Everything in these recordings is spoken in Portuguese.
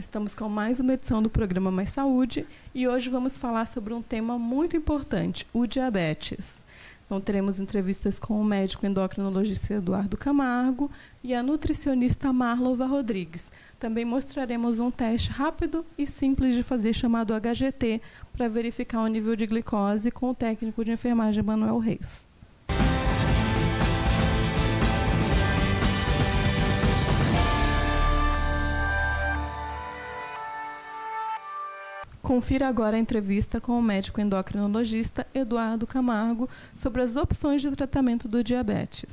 Estamos com mais uma edição do programa Mais Saúde e hoje vamos falar sobre um tema muito importante, o diabetes. Então teremos entrevistas com o médico endocrinologista Eduardo Camargo e a nutricionista Marlova Rodrigues. Também mostraremos um teste rápido e simples de fazer chamado HGT para verificar o nível de glicose com o técnico de enfermagem Manuel Reis. Confira agora a entrevista com o médico endocrinologista Eduardo Camargo sobre as opções de tratamento do diabetes.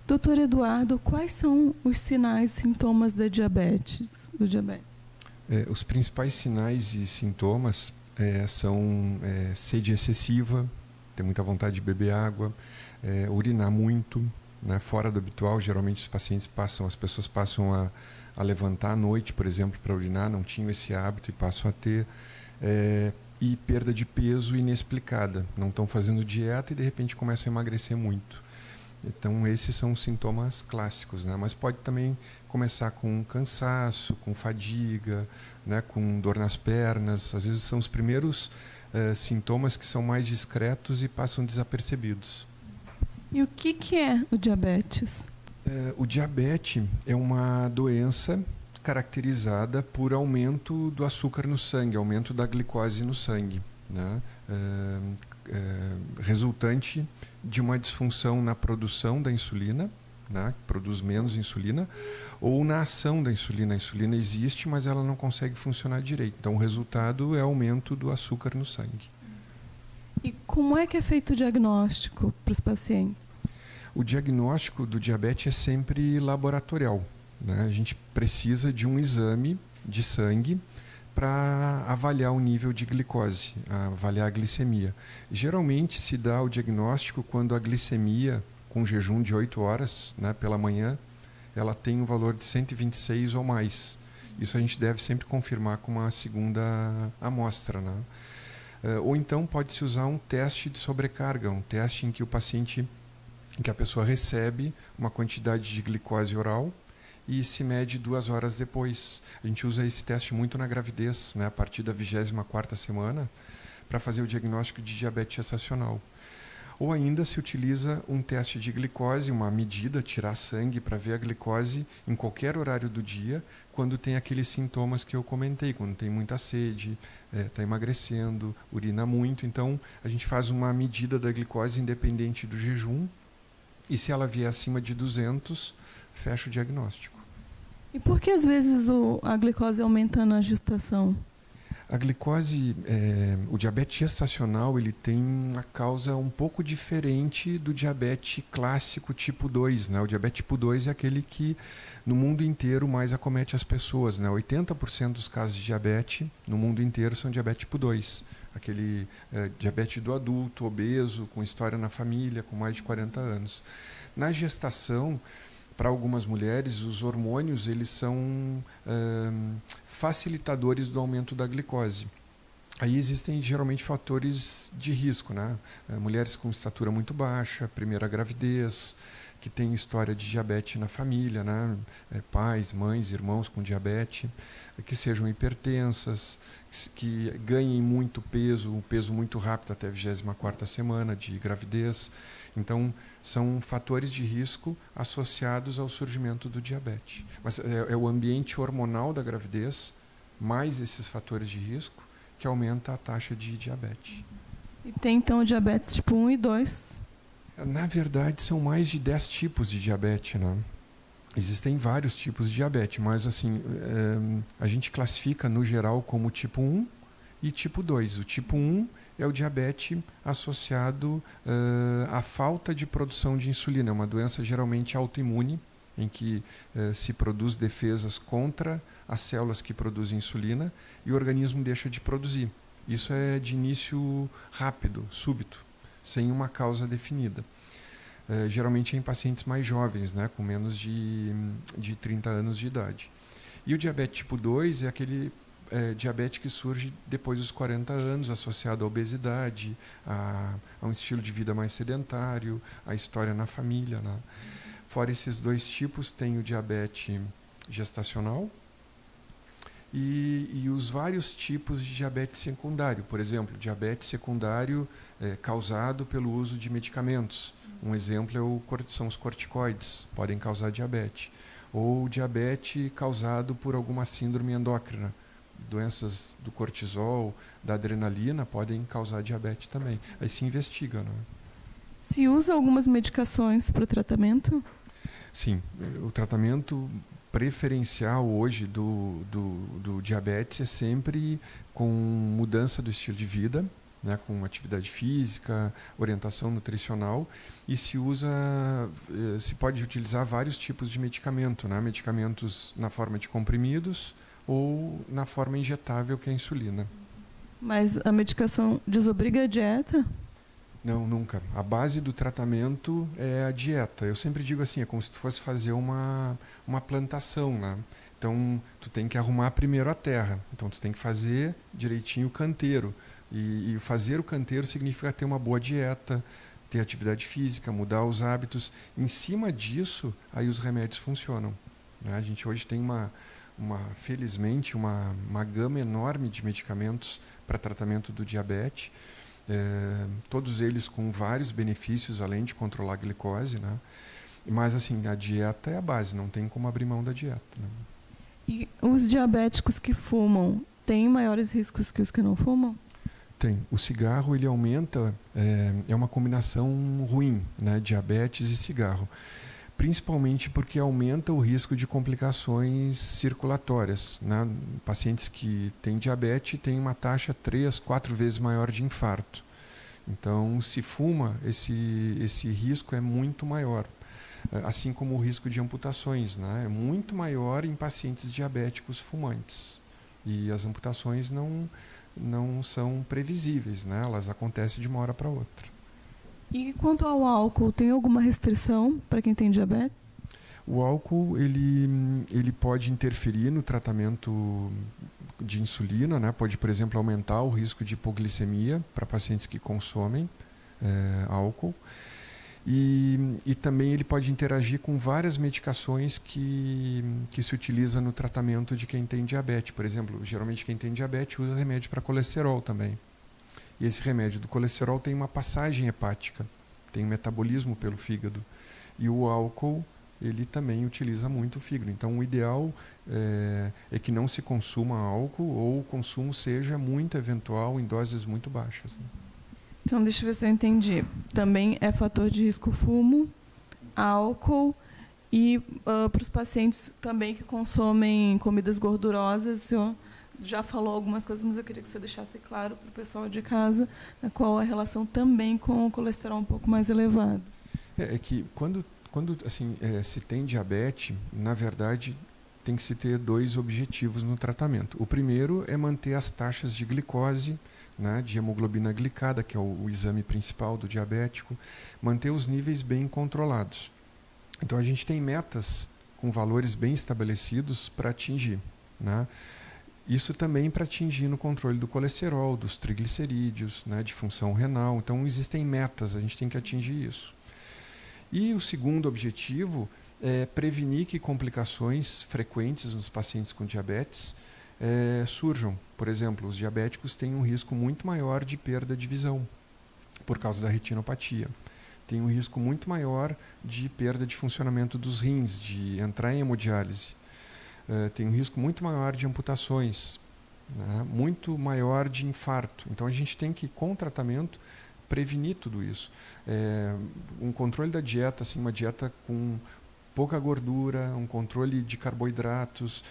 Doutor Eduardo, quais são os sinais e sintomas do diabetes? Os principais sinais e sintomas são sede excessiva, ter muita vontade de beber água, urinar muito, né, fora do habitual. Geralmente as pessoas passam a levantar à noite, por exemplo, para urinar, não tinham esse hábito e passam a ter. E perda de peso inexplicada, não estão fazendo dieta e de repente começam a emagrecer muito. Então esses são os sintomas clássicos, né? Mas pode também começar com cansaço, com fadiga, né? Com dor nas pernas. Às vezes são os primeiros sintomas que são mais discretos e passam desapercebidos. E o que é o diabetes? O diabetes é uma doença caracterizada por aumento do açúcar no sangue, aumento da glicose no sangue, né? Resultante de uma disfunção na produção da insulina, né? Produz menos insulina, ou na ação da insulina. A insulina existe, mas ela não consegue funcionar direito. Então o resultado é aumento do açúcar no sangue. E como é que é feito o diagnóstico para os pacientes? O diagnóstico do diabetes é sempre laboratorial. A gente precisa de um exame de sangue para avaliar o nível de glicose, avaliar a glicemia. Geralmente se dá o diagnóstico quando a glicemia, com jejum de 8 horas, né, pela manhã, ela tem um valor de 126 ou mais. Isso a gente deve sempre confirmar com uma segunda amostra, né? Ou então pode-se usar um teste de sobrecarga, um teste em que a pessoa recebe uma quantidade de glicose oral e se mede 2 horas depois. A gente usa esse teste muito na gravidez, né, a partir da 24ª semana, para fazer o diagnóstico de diabetes gestacional. Ou ainda se utiliza um teste de glicose, uma medida, tirar sangue para ver a glicose em qualquer horário do dia, quando tem aqueles sintomas que eu comentei, quando tem muita sede, está emagrecendo, urina muito. Então a gente faz uma medida da glicose independente do jejum, e se ela vier acima de 200, fecha o diagnóstico. E por que às vezes a glicose aumenta na gestação? A glicose, o diabetes gestacional, ele tem uma causa um pouco diferente do diabetes clássico tipo 2, né? O diabetes tipo 2 é aquele que no mundo inteiro mais acomete as pessoas, né? 80% dos casos de diabetes no mundo inteiro são diabetes tipo 2. Aquele diabetes do adulto, obeso, com história na família, com mais de 40 anos. Na gestação, para algumas mulheres, os hormônios eles são facilitadores do aumento da glicose. Aí existem geralmente fatores de risco, né? Mulheres com estatura muito baixa, primeira gravidez, que tem história de diabetes na família, né? Pais, mães, irmãos com diabetes, que sejam hipertensas, que ganhem muito peso, um peso muito rápido até a 24ª semana de gravidez. Então, são fatores de risco associados ao surgimento do diabetes. Mas é o ambiente hormonal da gravidez, mais esses fatores de risco, que aumenta a taxa de diabetes. E tem então o diabetes tipo 1 e 2? Na verdade, são mais de 10 tipos de diabetes, né? Existem vários tipos de diabetes, mas assim, a gente classifica no geral como tipo 1 e tipo 2. O tipo 1 é o diabetes associado à falta de produção de insulina. É uma doença geralmente autoimune, em que se produz defesas contra as células que produzem insulina e o organismo deixa de produzir. Isso é de início rápido, súbito, sem uma causa definida. Geralmente é em pacientes mais jovens, né, com menos de 30 anos de idade. E o diabetes tipo 2 é aquele diabetes que surge depois dos 40 anos, associado à obesidade, a um estilo de vida mais sedentário, a história na família, né? Fora esses dois tipos, tem o diabetes gestacional e os vários tipos de diabetes secundário. Por exemplo, diabetes secundário causado pelo uso de medicamentos. Um exemplo são os corticoides, podem causar diabetes. Ou diabetes causado por alguma síndrome endócrina. Doenças do cortisol, da adrenalina, podem causar diabetes também. Aí se investiga, né? Se usa algumas medicações para o tratamento? Sim, o tratamento preferencial hoje do diabetes é sempre com mudança do estilo de vida, né, com atividade física, orientação nutricional, e se pode utilizar vários tipos de medicamento, né, medicamentos na forma de comprimidos ou na forma injetável, que é a insulina. Mas a medicação desobriga a dieta? Não, nunca. A base do tratamento é a dieta. Eu sempre digo assim, é como se tu fosse fazer uma plantação, né? Então, tu tem que arrumar primeiro a terra. Então, tu tem que fazer direitinho o canteiro. E fazer o canteiro significa ter uma boa dieta, ter atividade física, mudar os hábitos. Em cima disso, aí os remédios funcionam, né? A gente hoje tem felizmente, uma gama enorme de medicamentos para tratamento do diabetes. Todos eles com vários benefícios, além de controlar a glicose, né? Mas assim, a dieta é a base, não tem como abrir mão da dieta, né? E os diabéticos que fumam têm maiores riscos que os que não fumam? Tem. O cigarro, ele aumenta, é uma combinação ruim, né? Diabetes e cigarro. Principalmente porque aumenta o risco de complicações circulatórias, né? Pacientes que têm diabetes têm uma taxa 3, 4 vezes maior de infarto. Então, se fuma, esse risco é muito maior. Assim como o risco de amputações, né? É muito maior em pacientes diabéticos fumantes. E as amputações não são previsíveis, né? Elas acontecem de uma hora para outra. E quanto ao álcool, tem alguma restrição para quem tem diabetes? O álcool ele pode interferir no tratamento de insulina, né? Pode, por exemplo, aumentar o risco de hipoglicemia para pacientes que consomem álcool. E também ele pode interagir com várias medicações que se utiliza no tratamento de quem tem diabetes. Por exemplo, geralmente quem tem diabetes usa remédio para colesterol também. E esse remédio do colesterol tem uma passagem hepática, tem um metabolismo pelo fígado. E o álcool, ele também utiliza muito o fígado. Então, o ideal é que não se consuma álcool ou o consumo seja muito eventual, em doses muito baixas, né? Então, deixa eu ver se eu entendi. Também é fator de risco fumo, álcool e para os pacientes também que consomem comidas gordurosas, o senhor já falou algumas coisas, mas eu queria que você deixasse claro para o pessoal de casa, né, qual a relação também com o colesterol um pouco mais elevado. É que quando assim, se tem diabetes, na verdade, tem que se ter 2 objetivos no tratamento. O primeiro é manter as taxas de glicose, né, de hemoglobina glicada, que é o exame principal do diabético, manter os níveis bem controlados. Então, a gente tem metas com valores bem estabelecidos para atingir, né? Isso também para atingir no controle do colesterol, dos triglicerídeos, né, de função renal. Então, existem metas, a gente tem que atingir isso. E o segundo objetivo é prevenir que complicações frequentes nos pacientes com diabetes surjam. Por exemplo, os diabéticos têm um risco muito maior de perda de visão, por causa da retinopatia. Tem um risco muito maior de perda de funcionamento dos rins, de entrar em hemodiálise. Tem um risco muito maior de amputações, né? Muito maior de infarto. Então, a gente tem que, com o tratamento, prevenir tudo isso. Um controle da dieta, assim, uma dieta com pouca gordura, um controle de carboidratos,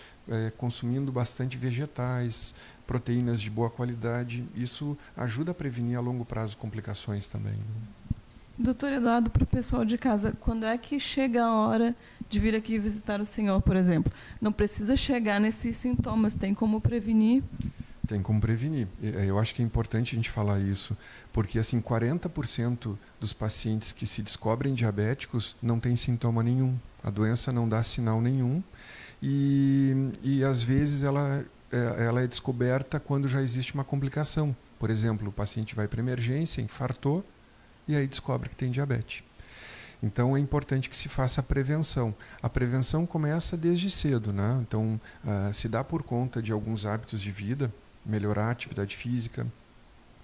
consumindo bastante vegetais, proteínas de boa qualidade, isso ajuda a prevenir a longo prazo complicações também, né? Doutor Eduardo, para o pessoal de casa, quando é que chega a hora de vir aqui visitar o senhor, por exemplo? Não precisa chegar nesses sintomas, tem como prevenir? Tem como prevenir. Eu acho que é importante a gente falar isso, porque assim, 40% dos pacientes que se descobrem diabéticos não têm sintoma nenhum. A doença não dá sinal nenhum e às vezes ela é descoberta quando já existe uma complicação. Por exemplo, o paciente vai para emergência, infartou, e aí descobre que tem diabetes. Então é importante que se faça a prevenção. A prevenção começa desde cedo, né? Então se dá por conta de alguns hábitos de vida, melhorar a atividade física,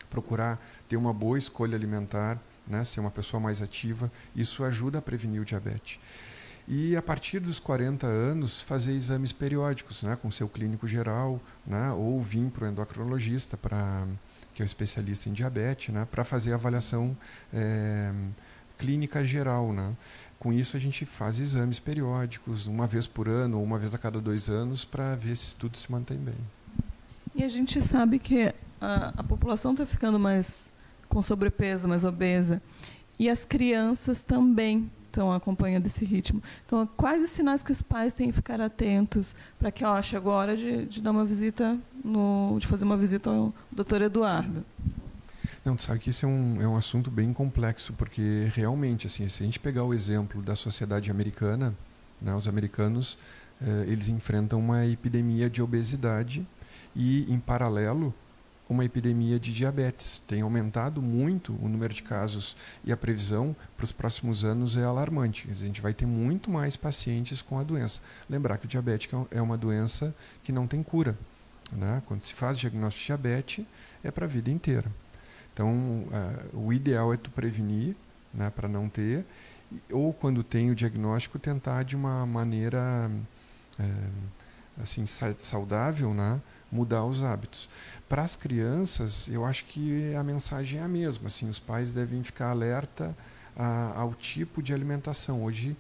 procurar ter uma boa escolha alimentar, né? Ser uma pessoa mais ativa, isso ajuda a prevenir o diabetes. E a partir dos 40 anos fazer exames periódicos, né? Com seu clínico geral, né? Ou vir para o endocrinologista, que é o especialista em diabetes, né? Para fazer a avaliação clínica geral, né? Com isso a gente faz exames periódicos, uma vez por ano ou uma vez a cada 2 anos, para ver se tudo se mantém bem. E a gente sabe que a população está ficando mais com sobrepeso, mais obesa, e as crianças também estão acompanhando esse ritmo. Então, quais os sinais que os pais têm que ficar atentos para que chegou a hora de dar uma visita, de fazer uma visita ao Dr. Eduardo? Não, tu sabe que isso é um assunto bem complexo, porque realmente, assim, se a gente pegar o exemplo da sociedade americana, né, os americanos eles enfrentam uma epidemia de obesidade e, em paralelo, uma epidemia de diabetes. Tem aumentado muito o número de casos e a previsão para os próximos anos é alarmante. A gente vai ter muito mais pacientes com a doença. Lembrar que o diabetes é uma doença que não tem cura, né? Quando se faz diagnóstico de diabetes, é para a vida inteira. Então, o ideal é tu prevenir, né, para não ter, ou quando tem o diagnóstico, tentar de uma maneira assim, saudável, né, mudar os hábitos. Para as crianças, eu acho que a mensagem é a mesma. Assim, os pais devem ficar alerta ao tipo de alimentação. Hoje,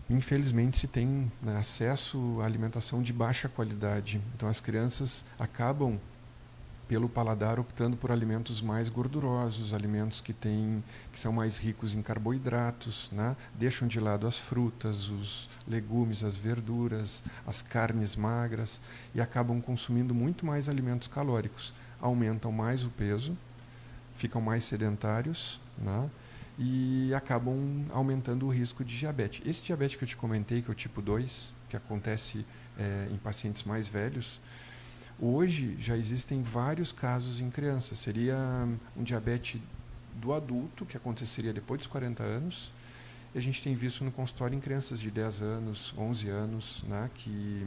infelizmente, se tem, né, acesso à alimentação de baixa qualidade. Então, as crianças acabam pelo paladar optando por alimentos mais gordurosos, alimentos que são mais ricos em carboidratos, né? Deixam de lado as frutas, os legumes, as verduras, as carnes magras e acabam consumindo muito mais alimentos calóricos. Aumentam mais o peso, ficam mais sedentários, né? E acabam aumentando o risco de diabetes. Esse diabetes que eu te comentei, que é o tipo 2, que acontece em pacientes mais velhos, hoje já existem vários casos em crianças. Seria um diabetes do adulto, que aconteceria depois dos 40 anos. E a gente tem visto no consultório em crianças de 10 anos, 11 anos, né, que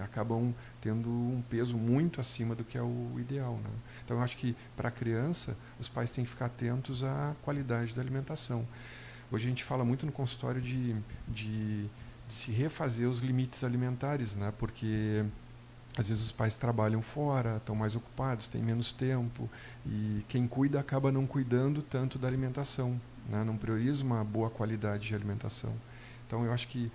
acabam tendo um peso muito acima do que é o ideal, né? Então, eu acho que para a criança, os pais têm que ficar atentos à qualidade da alimentação. Hoje a gente fala muito no consultório de se refazer os limites alimentares, né, porque às vezes os pais trabalham fora, estão mais ocupados, têm menos tempo e quem cuida acaba não cuidando tanto da alimentação, né? Não prioriza uma boa qualidade de alimentação. Então eu acho que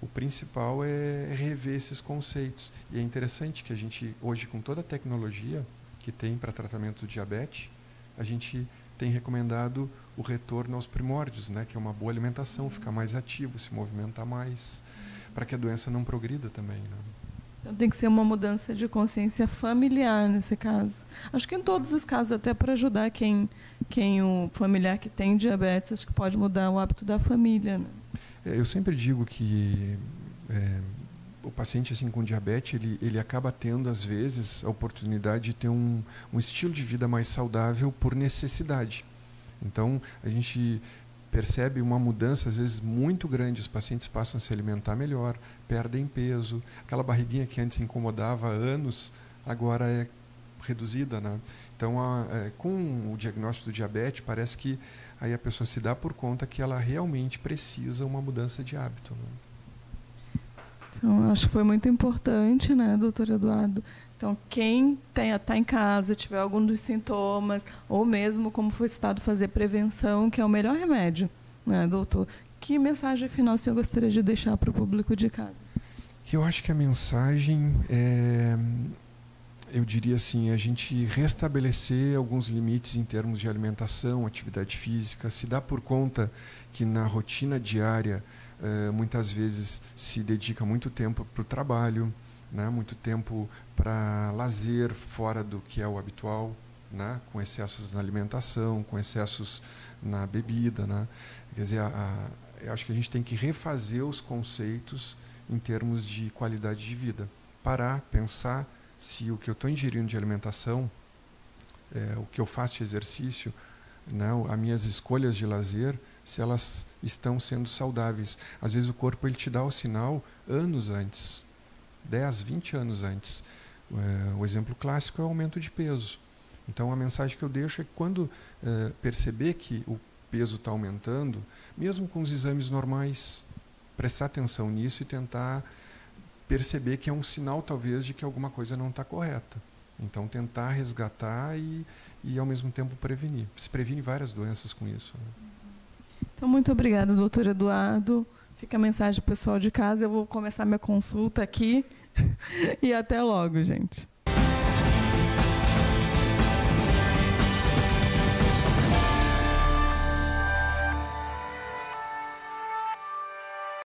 o principal é rever esses conceitos. E é interessante que a gente, hoje, com toda a tecnologia que tem para tratamento do diabetes, a gente tem recomendado o retorno aos primórdios, né? Que é uma boa alimentação, ficar mais ativo, se movimentar mais, para que a doença não progrida também, né? Então tem que ser uma mudança de consciência familiar nesse caso. Acho que em todos os casos, até para ajudar quem o familiar que tem diabetes, acho que pode mudar o hábito da família, né? Eu sempre digo que o paciente assim com diabetes, ele acaba tendo, às vezes, a oportunidade de ter um estilo de vida mais saudável por necessidade. Então, a gente percebe uma mudança, às vezes, muito grande. Os pacientes passam a se alimentar melhor, perdem peso. Aquela barriguinha que antes incomodava há anos, agora é reduzida, né? Então, com o diagnóstico do diabetes, parece que aí a pessoa se dá por conta que ela realmente precisa uma mudança de hábito, né? Então, acho que foi muito importante, né, doutor Eduardo? Então, quem está em casa, tiver algum dos sintomas, ou mesmo, como foi citado, fazer prevenção, que é o melhor remédio, né, doutor? Que mensagem final o senhor gostaria de deixar para o público de casa? Eu acho que a mensagem eu diria assim, a gente restabelecer alguns limites em termos de alimentação, atividade física, se dá por conta que na rotina diária, muitas vezes se dedica muito tempo para o trabalho, né, muito tempo para lazer fora do que é o habitual, né, com excessos na alimentação, com excessos na bebida, né? Quer dizer, eu acho que a gente tem que refazer os conceitos em termos de qualidade de vida. Parar, pensar se o que eu estou ingerindo de alimentação, o que eu faço de exercício, né, as minhas escolhas de lazer, se elas estão sendo saudáveis. Às vezes o corpo ele te dá o sinal anos antes, 10, 20 anos antes. O exemplo clássico é o aumento de peso. Então a mensagem que eu deixo é que quando perceber que o peso está aumentando, mesmo com os exames normais, prestar atenção nisso e tentar perceber que é um sinal talvez de que alguma coisa não está correta. Então tentar resgatar e ao mesmo tempo prevenir. Se previne várias doenças com isso, né? Então, muito obrigada, doutor Eduardo. Fica a mensagem pessoal de casa. Eu vou começar minha consulta aqui. E até logo, gente.